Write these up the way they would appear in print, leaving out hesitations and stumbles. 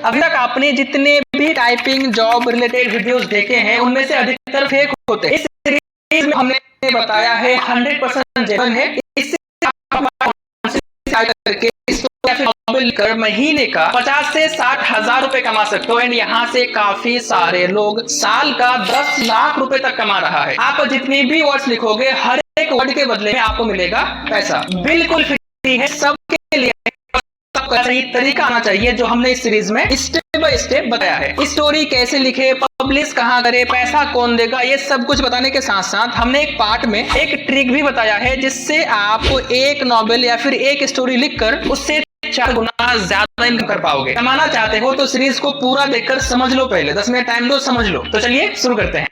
अभी तक आपने जितने भी टाइपिंग जॉब रिलेटेड वीडियोस देखे हैं उनमें से अधिकतर फेक होते हैं। इस सीरीज में हमने बताया है 100% जेन्युइन है। इससे करके कर महीने का 50 से 60 हजार रुपए कमा सकते हो। एंड यहाँ से काफी सारे लोग साल का 10 लाख रुपए तक कमा रहा है। आप जितनी भी वर्ड्स लिखोगे हर एक वर्ड के बदले में आपको मिलेगा पैसा, बिल्कुल फ्री है सबके लिए। सही तरीका आना चाहिए जो हमने इस सीरीज में स्टेप बाय स्टेप बताया है। स्टोरी कैसे लिखे, पब्लिश कहां करे, पैसा कौन देगा, ये सब कुछ बताने के साथ साथ हमने एक पार्ट में एक ट्रिक भी बताया है जिससे आप एक नॉवेल या फिर एक स्टोरी लिखकर उससे 4 गुना ज्यादा इनकम कर पाओगे। कमाना चाहते हो तो सीरीज को पूरा देखकर समझ लो, पहले 10 मिनट टाइम दो, समझ लो। तो चलिए शुरू करते हैं।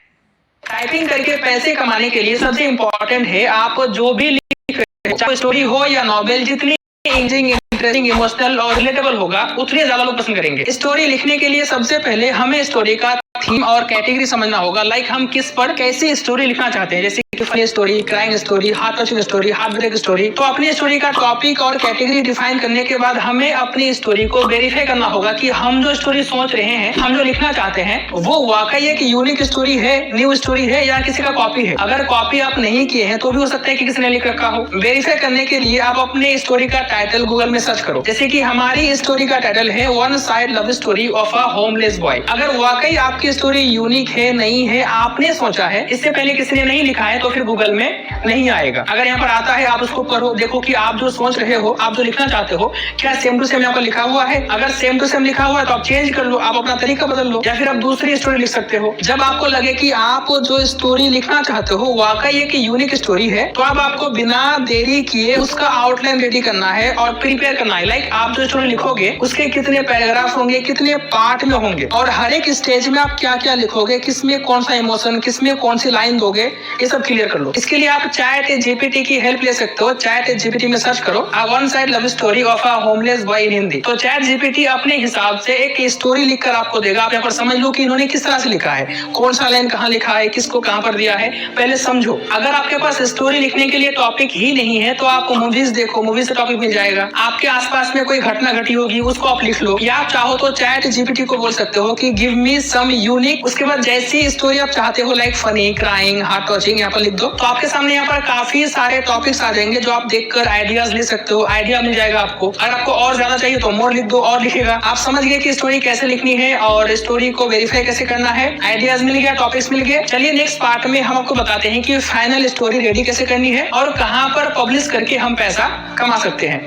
टाइपिंग करके पैसे कमाने के लिए सबसे इंपॉर्टेंट है आप जो भी लिख रहे हो, चाहे स्टोरी हो या नॉवेल, जितनी इंटरेस्टिंग, इमोशनल और रिलेटेबल होगा उतने ज्यादा लोग पसंद करेंगे। स्टोरी लिखने के लिए सबसे पहले हमें स्टोरी का थीम और कैटेगरी समझना होगा। लाइक हम किस पर कैसी स्टोरी लिखना चाहते हैं, जैसे funny story, crime story, heart touching story, heart break story. तो अपनी स्टोरी का टॉपिक और कैटेगरी डिफाइन करने के बाद हमें अपनी स्टोरी को वेरीफाई करना होगा कि हम जो स्टोरी सोच रहे हैं, हम जो लिखना चाहते हैं, वो वाकई एक यूनिक स्टोरी है, न्यू स्टोरी है या किसी का कॉपी है। अगर कॉपी आप नहीं किए हैं तो भी हो सकता है कि किसी ने लिख रखा हो। वेरीफाई करने के लिए आप अपने स्टोरी का टाइटल गूगल में सर्च करो। जैसे कि हमारी स्टोरी का टाइटल है one side love story of a homeless boy. अगर वाकई आपकी स्टोरी यूनिक है, नहीं है, आपने सोचा है, इससे पहले किसी ने नहीं लिखा है, तो फिर गूगल में नहीं आएगा। अगर यहाँ पर आता है आप उसको पढ़ो, देखो कि आप जो सोच रहे हो, आप जो लिखना चाहते हो, क्या सेम टू सेम यहाँ पर लिखा हुआ है। अगर सेम टू सेम लिखा हुआ है तो आप चेंज कर लो, आप अपना तरीका बदल लो, या फिर आप दूसरी स्टोरी लिख सकते हो। जब आपको लगे कि आप जो स्टोरी लिखना चाहते हो वाकई एक यूनिक स्टोरी है, तो अब आपको बिना देरी किए उसका आउटलाइन रेडी करना है और प्रिपेयर करना है। लाइक आप जो स्टोरी लिखोगे उसके कितने पैराग्राफ होंगे, कितने पार्ट में होंगे, और हर एक स्टेज में आप क्या क्या लिखोगे, किसमें कौन सा इमोशन, किसमें कौन सी लाइन दोगे, ये सब क्लियर कर लो। इसके लिए आप चैट जीपीटी की हेल्प ले सकते हो। चैट जीपीटी में सर्च करो one side love story of a homeless boy in Hindi. तो चैट जीपीटी अपने हिसाब से एक स्टोरी लिखकर आपको देगा। आप यहाँ पर समझ लो कि इन्होंने किस तरह से लिखा है, कौन सा लाइन कहाँ लिखा है, किसको कहाँ पर दिया है, पहले समझो। अगर आपके पास स्टोरी लिखने के लिए टॉपिक ही नहीं है तो आप मूवीज देखो, मूवीज से टॉपिक मिल जाएगा। आपके आसपास में कोई घटना घटी होगी उसको आप लिख लो, या आप चाहो तो चैट जीपीटी को बोल सकते हो कि गिव मी सम यूनिक। उसके बाद जैसी स्टोरी आप चाहते हो, like funny, crying, heart touching, यहाँ पर लिख दो। तो आपके सामने यहाँ पर काफी सारे टॉपिक्स आ जाएंगे जो आप देखकर आइडियाज ले सकते हो, आइडिया मिल जाएगा आपको। अगर आपको और ज्यादा चाहिए तो मोर लिख दो, और लिखेगा। आप समझ गए कि स्टोरी कैसे लिखनी है और स्टोरी को वेरीफाई कैसे करना है। आइडियाज मिल गया, टॉपिक्स मिल गए। चलिए नेक्स्ट पार्ट में हम आपको बताते हैं कि फाइनल स्टोरी रेडी कैसे करनी है और कहाँ पर पब्लिश करके हम पैसा कमा सकते हैं।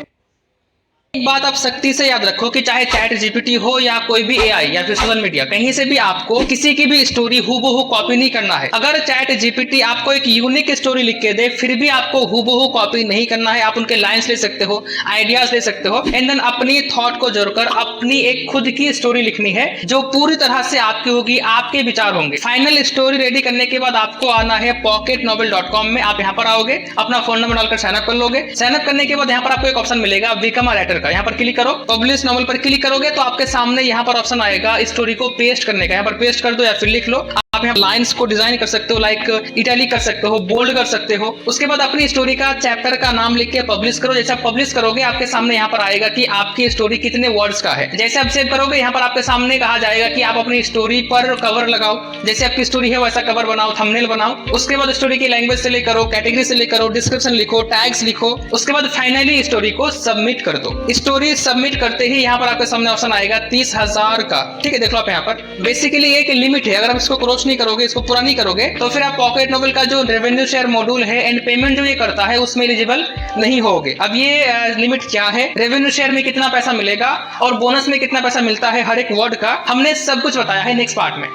एक बात आप सख्ती से याद रखो कि चाहे चैट जीपीटी हो या कोई भी एआई या फिर सोशल मीडिया, कहीं से भी आपको किसी की भी स्टोरी हूबहू कॉपी नहीं करना है। अगर चैट जीपीटी आपको एक यूनिक स्टोरी लिख के दे फिर भी आपको हूबहू कॉपी नहीं करना है। आप उनके लाइंस ले सकते हो, आइडियाज ले सकते हो, एंड देन अपनी थॉट को जोड़कर अपनी एक खुद की स्टोरी लिखनी है जो पूरी तरह से आपकी होगी, आपके विचार होंगे। फाइनल स्टोरी रेडी करने के बाद आपको आना है pocketnovel.com में। आप यहाँ पर आओगे, अपना फोन नंबर डालकर साइनअप कर लोगे। साइनअप करने के बाद यहाँ पर आपको एक ऑप्शन मिलेगा बिकम अ राइटर का। यहाँ पर क्लिक करो, पब्लिश नॉवल पर क्लिक करोगे तो आपके सामने यहाँ पर ऑप्शन आएगा स्टोरी को पेस्ट करने का। यहाँ पर पेस्ट कर दो या फिर लिख लो। आप यहाँ लाइंस को डिजाइन कर सकते हो, लाइक इटैलिक कर सकते हो, बोल्ड कर सकते हो। उसके बाद अपनी स्टोरी का चैप्टर का नाम लिख के पब्लिश करो। जैसे आप पब्लिश करोगे आपके सामने यहाँ पर आएगा कि आपकी स्टोरी कितने वर्ड्स का है। जैसे आप सेव करोगे यहाँ पर आपके सामने कहा जाएगा कि आप अपनी स्टोरी पर कवर लगाओ, जैसे आपकी स्टोरी है वैसा कवर बनाओ, थंबनेल बनाओ। उसके बाद स्टोरी की लैंग्वेज से करो, कैटेगरी से करो, डिस्क्रिप्शन लिखो, टैग्स लिखो। उसके बाद फाइनली स्टोरी को सबमिट कर दो। स्टोरी सबमिट करते ही यहाँ पर आपके सामने ऑप्शन आएगा 30,000 का। ठीक है, देख लो आप यहाँ पर बेसिकली एक लिमिट है। अगर आप इसको क्रॉस नहीं करोगे, इसको पूरा नहीं करोगे तो फिर आप पॉकेट नोवेल का जो रेवेन्यू शेयर मॉड्यूल है एंड पेमेंट जो ये करता है उसमें एलिजिबल नहीं होगे। अब ये लिमिट क्या है, रेवेन्यू शेयर में कितना पैसा मिलेगा और बोनस में कितना पैसा मिलता है हर एक वर्ड का, हमने सब कुछ बताया है नेक्स्ट पार्ट में।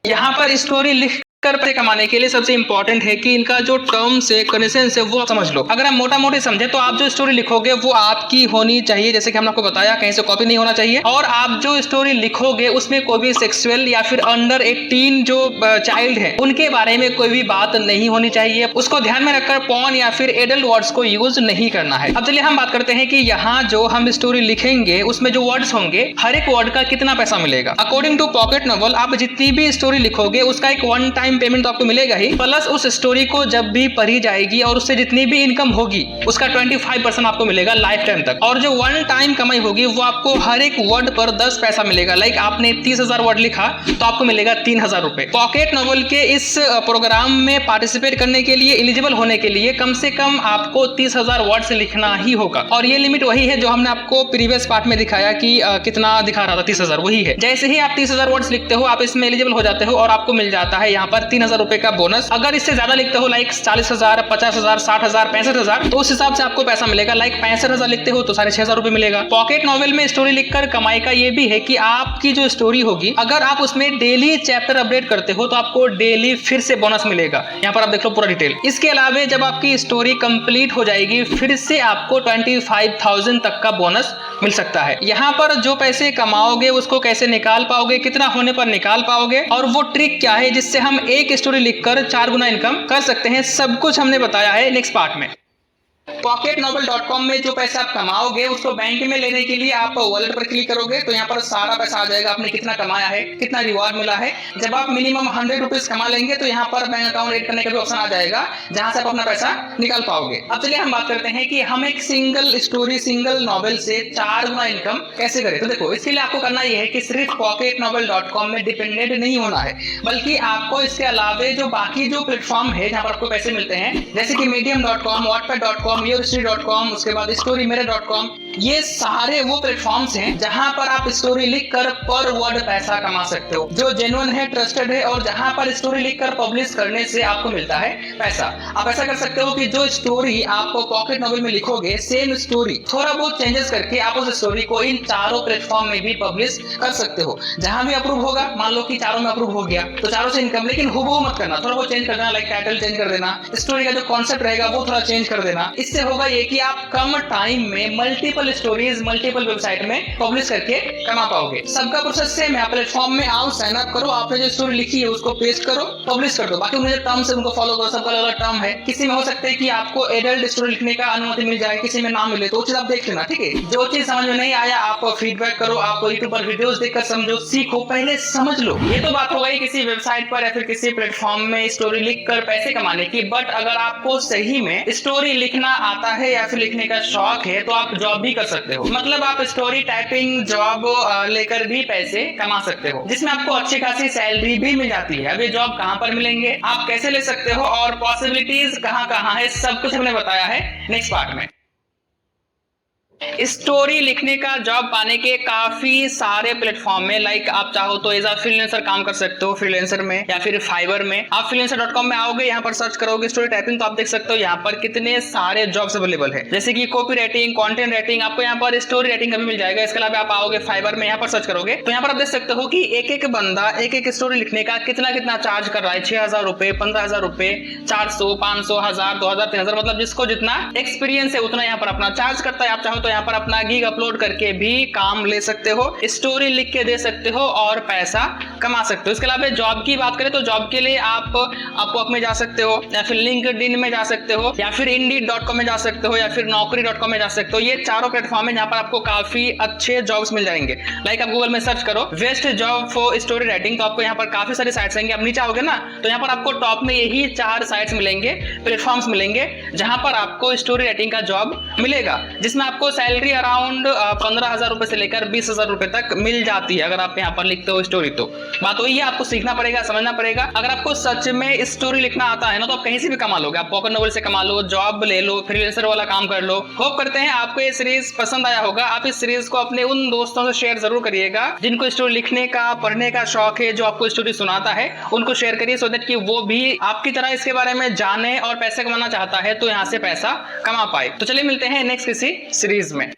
यहाँ पर स्टोरी लिख कर पैसे कमाने के लिए सबसे इंपॉर्टेंट है कि इनका जो टर्म्स है, कंडीशंस है, वो आप समझ लो। अगर आप मोटा मोटी समझे तो आप जो स्टोरी लिखोगे वो आपकी होनी चाहिए, जैसे कि हमने आपको बताया, कहीं से कॉपी नहीं होना चाहिए। और आप जो स्टोरी लिखोगे उसमें कोई भी सेक्सुअल या फिर अंडर 18 जो चाइल्ड है उनके बारे में कोई भी बात नहीं होनी चाहिए। उसको ध्यान में रखकर पॉर्न या फिर एडल्ट वर्ड्स को यूज नहीं करना है। अब चलिए हम बात करते हैं कि यहाँ जो हम स्टोरी लिखेंगे उसमें जो वर्ड्स होंगे हर एक वर्ड का कितना पैसा मिलेगा। अकॉर्डिंग टू पॉकेट नोवेल आप जितनी भी स्टोरी लिखोगे उसका एक वन टाइम टाइम पेमेंट तो आपको मिलेगा ही, प्लस उस स्टोरी को जब भी पढ़ी जाएगी और उससे जितनी भी इनकम होगी उसका 25% आपको मिलेगा लाइफ टाइम तक। और जो वन टाइम कमाई होगी वो आपको हर एक वर्ड पर 10 पैसा मिलेगा। लाइक आपने 30,000 वर्ड लिखा तो आपको मिलेगा 3,000 रुपए। पॉकेट नॉवल के इस प्रोग्राम में पार्टिसिपेट करने के लिए, एलिजिबल होने के लिए कम से कम आपको 30,000 वर्ड्स लिखना ही होगा। और ये लिमिट वही है जो हमने आपको प्रीवियस पार्ट में दिखाया कि कितना दिखा रहा था, 30,000 वही है। जैसे ही आप 30,000 वर्ड्स लिखते हो आप इसमें एलिजिबल हो जाते हो और आपको मिल जाता है यहाँ पर 3,000 रुपए का बोनस। अगर इससे ज्यादा लिखते हो लाइक 40,000, 50,000, 60,000, 65,000 तो उस हिसाब से आपको पैसा मिलेगा। लाइक 65,000 लिखते हो तो 6,500 रुपए मिलेगा। पॉकेट नॉवेल में स्टोरी लिखकर कमाई का ये भी है कि आपकी जो स्टोरी होगी अगर आप उसमें डेली चैप्टर अपडेट करते हो तो आपको डेली फिर से बोनस मिलेगा। यहाँ पर आप देख लो पूरा डिटेल। इसके अलावा जब आपकी स्टोरी कंप्लीट हो जाएगी फिर से आपको 25,000 तक का बोनस मिल सकता है। यहाँ पर जो पैसे कमाओगे उसको कैसे निकाल पाओगे, कितना होने पर निकाल पाओगे और वो ट्रिक क्या है जिससे हम एक स्टोरी लिखकर 4 गुना इनकम कर सकते हैं, सब कुछ हमने बताया है नेक्स्ट पार्ट में। pocketnovel.com में जो पैसा आप कमाओगे उसको बैंक में लेने के लिए आप वॉलेट पर क्लिक करोगे तो यहाँ पर सारा पैसा आ जाएगा, आपने कितना कमाया है, कितना रिवॉर्ड मिला है। जब आप मिनिमम 100 रुपीज कमा लेंगे तो यहाँ पर बैंक अकाउंट ऐड करने का भी ऑप्शन आ जाएगा जहां से आप अपना पैसा निकाल पाओगे। अब चलिए हम बात करते हैं कि हम एक सिंगल स्टोरी, सिंगल नॉवेल से 4 गुना इनकम कैसे करें। तो देखो इसके लिए आपको करना यह है कि सिर्फ pocketnovel.com में डिपेंडेंट नहीं होना है, बल्कि आपको इसके अलावा जो बाकी जो प्लेटफॉर्म है जहां पर आपको पैसे मिलते हैं जैसे कि medium.com, wattpad.com, yourstory.com, उसके बाद storymeter.com, ये सारे वो प्लेटफॉर्म्स हैं जहां पर आप स्टोरी लिखकर पर वर्ड पैसा कमा सकते हो, जो जेन्युइन है, ट्रस्टेड है और जहां पर स्टोरी लिखकर पब्लिश करने से आपको मिलता है पैसा। आप ऐसा कर सकते हो कि जो स्टोरी आप पॉकेट नॉवेल में लिखोगे सेम स्टोरी थोड़ा बहुत चेंजेस करके आप उस स्टोरी को इन चारों प्लेटफॉर्म में भी पब्लिश कर सकते हो। जहां भी अप्रूव होगा, मान लो कि चारों में अप्रूव हो गया तो चारों से इनकम, लेकिन हुबहू मत करना, थोड़ा बहुत चेंज कर देना, लाइक टाइटल चेंज कर देना, स्टोरी का जो कॉन्सेप्ट रहेगा वो थोड़ा चेंज कर देना। इससे होगा ये कि आप कम टाइम में मल्टीपल स्टोरीज मल्टीपल वेबसाइट में पब्लिश करके कमा पाओगे। सबका प्रोसेस सेम है, प्लेटफॉर्म में आओ, साइन अप करो, आपने जो स्टोरी लिखी है उसको पेस्ट करो, पब्लिश कर दो। बाकी उनके टर्म्स है उनको फॉलो करो, सबका अलग टर्म है। किसी में हो सकता है कि आपको एडल्ट स्टोरी लिखने का अनुमति मिल जाए, किसी में ना मिले, तो वो चीज आप देख लेना, ठीक है। जो चीज समझ में नहीं आया आप फीडबैक करो, आप यूट्यूब पर वीडियोस देखकर समझो, सीखो, पहले समझ लो। ये तो बात हो गई किसी वेबसाइट पर या फिर किसी प्लेटफॉर्म में स्टोरी लिखकर पैसे कमाने की। बट अगर आपको सही में स्टोरी लिखना आता है या फिर लिखने का शौक है तो आप जॉब भी कर सकते हो। मतलब आप स्टोरी टाइपिंग जॉब लेकर भी पैसे कमा सकते हो, जिसमें आपको अच्छी खासी सैलरी भी मिल जाती है। अब ये जॉब कहां पर मिलेंगे, आप कैसे ले सकते हो और पॉसिबिलिटीज कहां कहां है, सब कुछ हमने बताया है नेक्स्ट पार्ट में। स्टोरी लिखने का जॉब पाने के काफी सारे प्लेटफॉर्म में, लाइक आप चाहो तो एज अ फ्रीलांसर काम कर सकते हो, फ्रीलांसर में या फिर फाइवर में। आप freelancer.com में आओगे, यहाँ पर सर्च करोगे स्टोरी टाइपिंग तो आप देख सकते हो यहाँ पर कितने सारे जॉब्स अवेलेबल है, जैसे कि कॉपी राइटिंग, कंटेंट राइटिंग, आपको यहाँ पर स्टोरी राइटिंग का भी मिल जाएगा। इसके अलावा आप आओगे फाइवर में, यहाँ पर सर्च करोगे तो यहाँ पर आप देख सकते हो कि एक एक बंदा एक एक स्टोरी लिखने का कितना कितना चार्ज कर रहा है। 6,000 रुपए, 15,000 रुपए, 400, 500, 1000, 2000, 3000, मतलब जिसको जितना एक्सपीरियंस है उतना यहाँ पर अपना चार्ज करता है। आप चाहो तो यहाँ पर अपना गिग अपलोड करके भी काम ले सकते हो, स्टोरी लिख के दे सकते हो और पैसा कमा सकते हो। इसके अलावा जॉब की बात करें तो जॉब के लिए आप अपवर्क में जा सकते हो या फिर लिंक्डइन में जा सकते हो या फिर indeed.com में जा सकते हो या फिर naukri.com में जा सकते हो। ये चारों प्लेटफॉर्म है जहां पर आपको काफी अच्छे जॉब्स मिल जाएंगे। लाइक आप गूगल में सर्च करो best job for story writing तो आपको यहाँ पर काफी सारी साइट्स आएंगे। आप नीचे आओगे ना तो यहाँ पर आपको टॉप में यही 4 साइट्स मिलेंगे, प्लेटफॉर्म्स मिलेंगे जहां पर आपको स्टोरी राइटिंग का जॉब मिलेगा, जिसमें आपको सैलरी अराउंड 15,000 रुपए से लेकर 20,000 रुपए तक मिल जाती है अगर आप यहाँ पर लिखते हो स्टोरी। तो बात वही है, आपको सीखना पड़ेगा, समझना पड़ेगा। अगर आपको सच में स्टोरी लिखना आता है ना तो आप कहीं से भी कमा लोगे। आप पॉकेट नॉवेल से कमा लो, जॉब ले लो, फ्रीलांसर वाला काम कर लो। होप करते हैं आपको ये सीरीज पसंद आया होगा। आप इस सीरीज को अपने उन दोस्तों से शेयर जरूर करिएगा जिनको स्टोरी लिखने का, पढ़ने का शौक है, जो आपको स्टोरी सुनाता है उनको शेयर करिए, सो दैट कि वो भी आपकी तरह इसके बारे में जाने और पैसे कमाना चाहता है तो यहाँ से पैसा कमा पाए। तो चलिए मिलते हैं नेक्स्ट किसी सीरीज में।